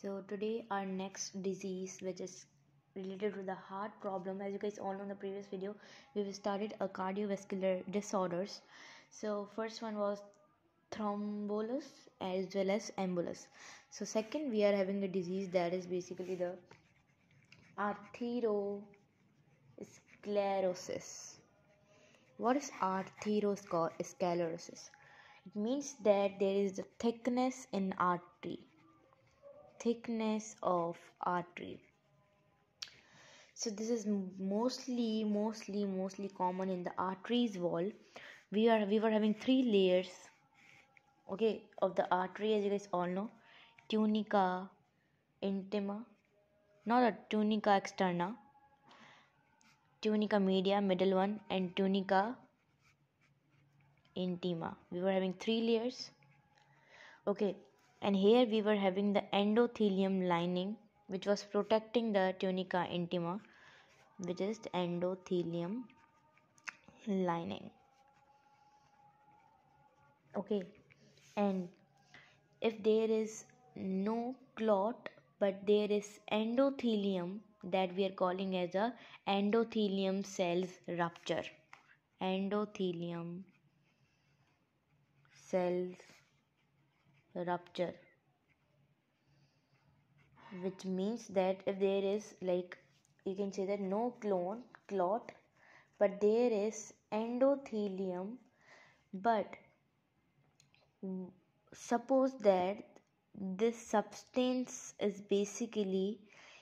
So today our next disease, which is related to the heart problem. As you guys all know, in the previous video we started a cardiovascular disorders. So first one was thrombolus as well as embolus. So second, we are having a disease that is basically the atherosclerosis. What is atherosclerosis? It means that there is a thickness in artery. Thickness of artery. So this is mostly common in the arteries wall. We were having three layers, okay, of the artery, as you guys all know: tunica intima, not a tunica externa, tunica media, middle one, and tunica intima. We were having three layers, okay, and here we were having the endothelium lining, which was protecting the tunica intima, which is the endothelium lining, okay. And if there is no clot but there is endothelium, that we are calling as a endothelium cells rupture. Endothelium cells rupture, which means that if there is, like, you can say that no clot but there is endothelium, but suppose that this substance is basically,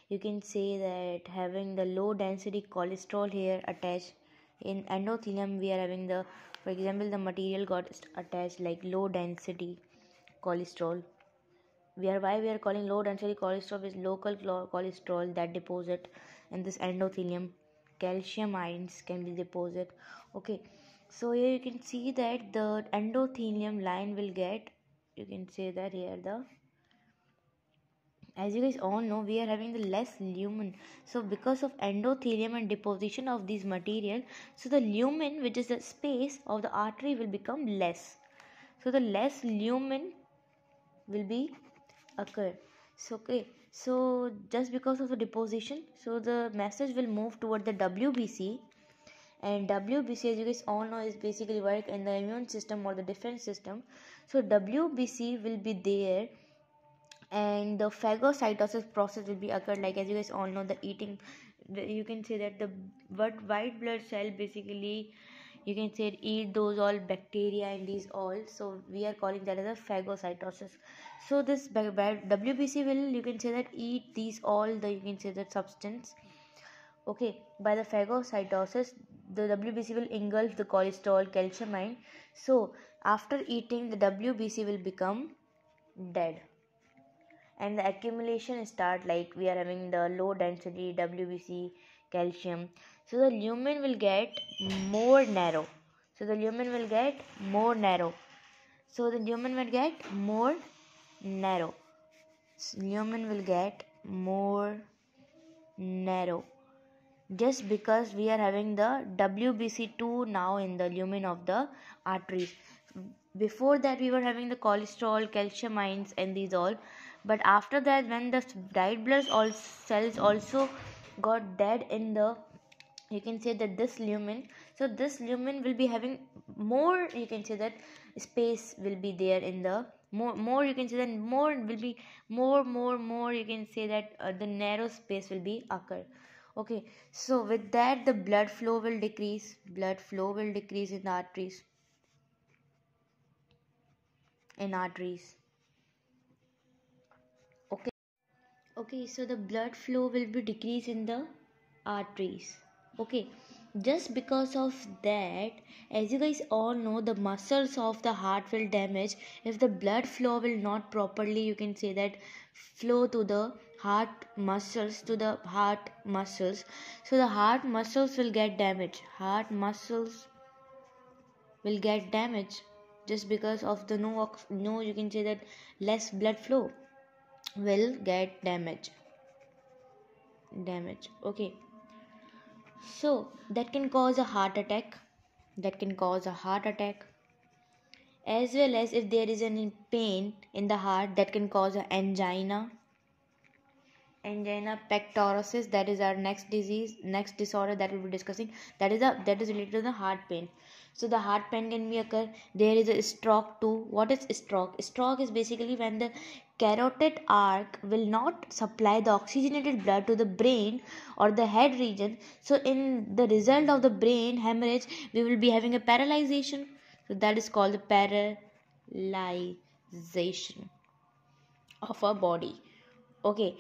you can say that, having the low density cholesterol here attached. In endothelium we are having the, for example, the material got attached like low density cholesterol. Why we are calling low density cholesterol is local cholesterol that deposit in this endothelium. Calcium ions can be deposit, okay. So here you can see that the endothelium line will get, you can say that here the, as you guys all know, we are having the less lumen. So because of endothelium and deposition of these material, so the lumen, which is the space of the artery, will become less. So the less lumen will be occur. So okay, so just because of the deposition, so the message will move toward the WBC, and WBC, as you guys all know, is basically work in the immune system or the defense system. So WBC will be there, and the phagocytosis process will be occurred, like as you guys all know, the eating, you can say that the white blood cell basically, you can say, eat those all bacteria and these all. So we are calling that as a phagocytosis. So this WBC will, you can say that, eat these all the, you can say that, substance, okay. By the phagocytosis, the WBC will engulf the cholesterol, calcium ion. So after eating, the WBC will become dead, and the accumulation start, like we are having the low density WBC calcium. So the lumen will get more narrow. So the lumen will get more narrow. So the lumen will get more narrow. Lumen will get more narrow, just because we are having the WBC2 now in the lumen of the arteries. Before that we were having the cholesterol, calcium ions and these all, but after that, when the white blood cells also got dead in the, you can say that, this lumen, so this lumen will be having more, you can say that, space will be there in the more you can say that, more will be more, you can say that, the narrow space will be occur, okay. So with that, the blood flow will decrease in the arteries, okay. Okay, so the blood flow will be decreased in the arteries, okay. Just because of that, as you guys all know, the muscles of the heart will damage if the blood flow will not properly, you can say that, flow to the heart muscles, so the heart muscles will get damaged. Heart muscles will get damaged just because of the no, you can say that, less blood flow will get damage, okay. So that can cause a heart attack, as well as if there is any pain in the heart, that can cause an angina, angina pectoris, that is our next disorder that we'll be discussing. That is related to the heart pain. So the heart pain can be occur. There is a stroke too. What is stroke? Stroke is basically when the carotid arc will not supply the oxygenated blood to the brain or the head region. So in the result of the brain hemorrhage, we will be having a paralyzation. So that is called the paralyzation of our body. Okay,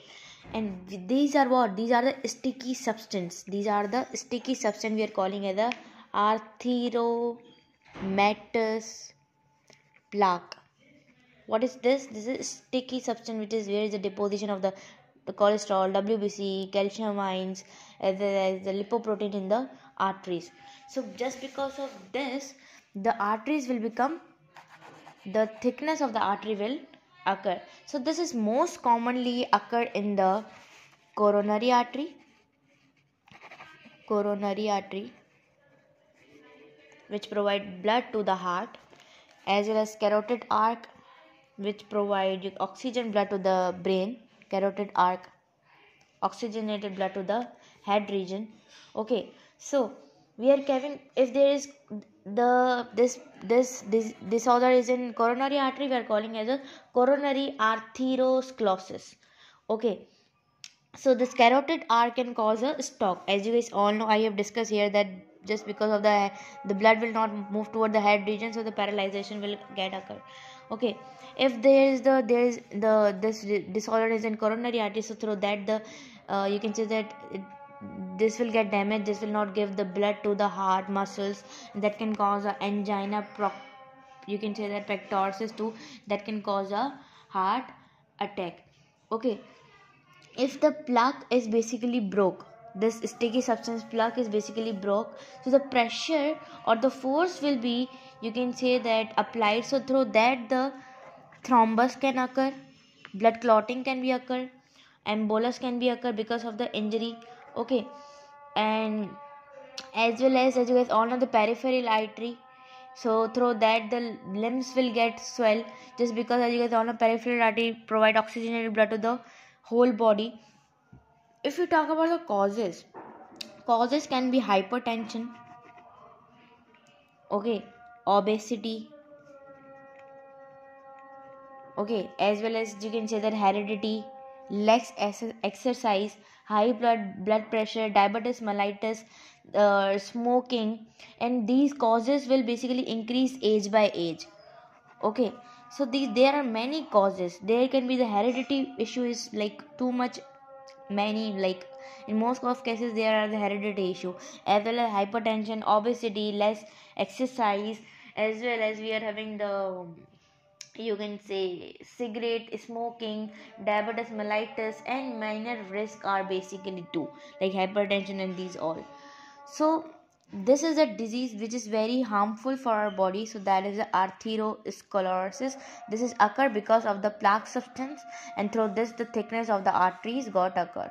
and these are what? These are the sticky substance. These are the sticky substance we are calling as the arthromatous plaque. What is this? This is sticky substance which is where is the deposition of the cholesterol, WBC, calcium ions, as well as the lipoprotein in the arteries. So just because of this, the arteries will become, the thickness of the artery will occur. So this is most commonly occur in the coronary artery, which provide blood to the heart, as well as carotid arc, which provide oxygen blood to the brain. Carotid arc, oxygenated blood to the head region. Okay, so we are having, if there is this disorder is in coronary artery, we are calling as a coronary atherosclerosis. Okay, so this carotid arc can cause a stroke. As you guys all know, I have discussed here that just because of the blood will not move toward the head region, so the paralyzation will get occur. Okay, if this disorder is in coronary artery, so through that the you can say that this will get damaged. This will not give the blood to the heart muscles. That can cause a angina you can say that pectoris too. That can cause a heart attack. Okay, if the plaque is basically broke, this sticky substance plaque is basically broke, so the pressure or the force will be, you can say that, applied. So through that the thrombus can occur, blood clotting can be occur, embolus can be occur because of the injury. Okay, and as well as you guys all know, the peripheral artery, so through that the limbs will get swell, just because as you guys all know, peripheral artery provide oxygenated blood to the whole body. If we talk about the causes can be hypertension, okay, obesity, okay, as well as you can say that heredity, less exercise, high blood pressure, diabetes mellitus, smoking, and these causes will basically increase age by age. Okay, so there are many causes. There can be the heredity issue is like too much, many, like in most of cases there are the heredity issue, as well as hypertension, obesity, less exercise, as well as we are having the, you can say, cigarette smoking, diabetes mellitus, and minor risk are basically two, like hypertension and these all. So this is a disease which is very harmful for our body. So that is the atherosclerosis. This is occur because of the plaque substance, and through this the thickness of the arteries got occur.